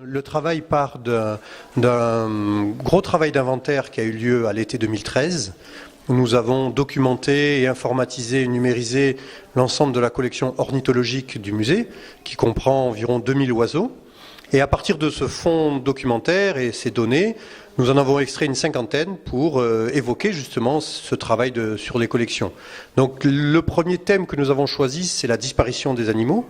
Le travail part d'un gros travail d'inventaire qui a eu lieu à l'été 2013. Où nous avons documenté et informatisé et numérisé l'ensemble de la collection ornithologique du musée, qui comprend environ 2000 oiseaux. Et à partir de ce fonds documentaire et ces données, nous en avons extrait une cinquantaine pour évoquer justement ce travail sur les collections. Donc le premier thème que nous avons choisi, c'est la disparition des animaux.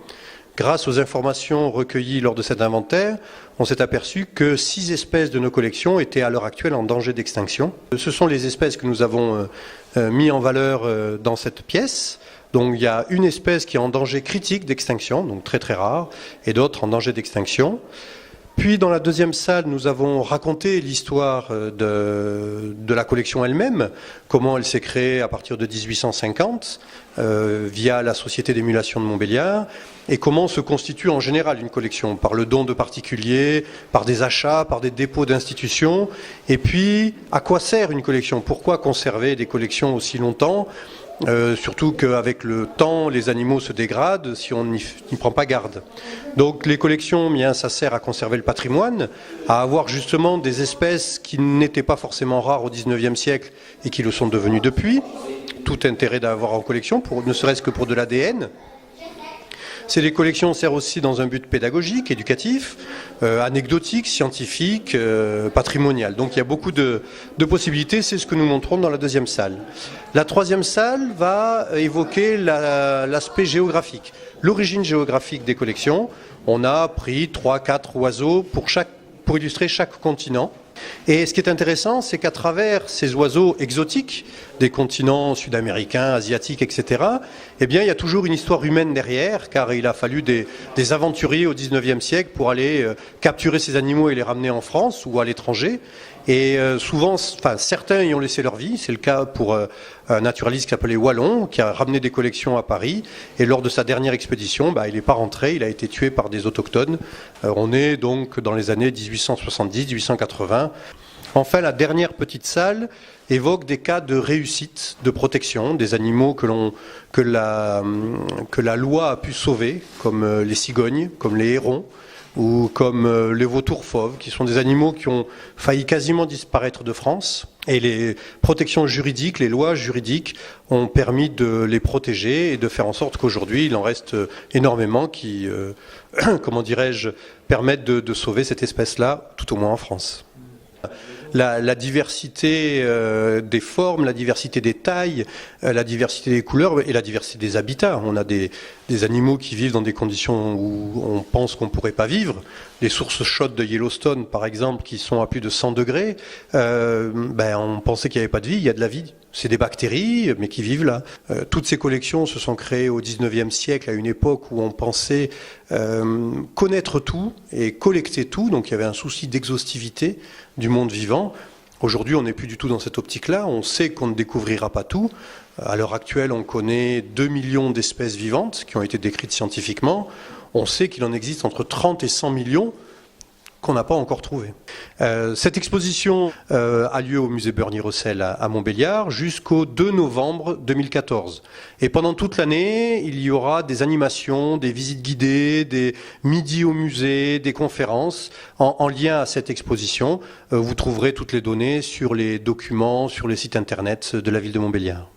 Grâce aux informations recueillies lors de cet inventaire, on s'est aperçu que 6 espèces de nos collections étaient à l'heure actuelle en danger d'extinction. Ce sont les espèces que nous avons mis en valeur dans cette pièce. Donc il y a une espèce qui est en danger critique d'extinction, donc très très rare, et d'autres en danger d'extinction. Puis dans la deuxième salle, nous avons raconté l'histoire de la collection elle-même, comment elle s'est créée à partir de 1850 via la Société d'émulation de Montbéliard, et comment se constitue en général une collection, par le don de particuliers, par des achats, par des dépôts d'institutions, et puis à quoi sert une collection, pourquoi conserver des collections aussi longtemps, surtout qu'avec le temps, les animaux se dégradent si on n'y prend pas garde. Donc les collections, bien, ça sert à conserver le patrimoine, à avoir justement des espèces qui n'étaient pas forcément rares au XIXe siècle et qui le sont devenues depuis. Tout intérêt d'avoir en collection, ne serait-ce que pour de l'ADN. Ces collections servent aussi dans un but pédagogique, éducatif, anecdotique, scientifique, patrimonial. Donc il y a beaucoup de possibilités, c'est ce que nous montrons dans la deuxième salle. La troisième salle va évoquer l'aspect géographique, l'origine géographique des collections. On a pris 3-4 oiseaux pour illustrer chaque continent. Et ce qui est intéressant, c'est qu'à travers ces oiseaux exotiques, des continents sud-américains, asiatiques, etc., eh bien, il y a toujours une histoire humaine derrière, car il a fallu des aventuriers au XIXe siècle pour aller capturer ces animaux et les ramener en France ou à l'étranger. Et souvent, certains y ont laissé leur vie. C'est le cas pour un naturaliste qui s'appelait Wallon, qui a ramené des collections à Paris. Et lors de sa dernière expédition, il n'est pas rentré, il a été tué par des autochtones. On est donc dans les années 1870-1880. Enfin, la dernière petite salle évoque des cas de réussite, de protection, des animaux que la loi a pu sauver, comme les cigognes, comme les hérons, ou comme les vautours fauves, qui sont des animaux qui ont failli quasiment disparaître de France. Et les protections juridiques, les lois juridiques ont permis de les protéger et de faire en sorte qu'aujourd'hui, il en reste énormément qui, permettent de sauver cette espèce-là, tout au moins en France. La diversité des formes, la diversité des tailles, la diversité des couleurs et la diversité des habitats. On a des animaux qui vivent dans des conditions où on pense qu'on ne pourrait pas vivre. Les sources chaudes de Yellowstone, par exemple, qui sont à plus de 100 degrés, on pensait qu'il n'y avait pas de vie, il y a de la vie. C'est des bactéries, mais qui vivent là. Toutes ces collections se sont créées au XIXe siècle, à une époque où on pensait connaître tout et collecter tout. Donc il y avait un souci d'exhaustivité du monde vivant. Aujourd'hui, on n'est plus du tout dans cette optique-là. On sait qu'on ne découvrira pas tout. À l'heure actuelle, on connaît 2 millions d'espèces vivantes qui ont été décrites scientifiquement. On sait qu'il en existe entre 30 et 100 millions qu'on n'a pas encore trouvé. Cette exposition a lieu au musée Berny-Rossel à Montbéliard jusqu'au 2 novembre 2014. Et pendant toute l'année, il y aura des animations, des visites guidées, des midis au musée, des conférences en lien à cette exposition. Vous trouverez toutes les données sur les documents, sur les sites internet de la ville de Montbéliard.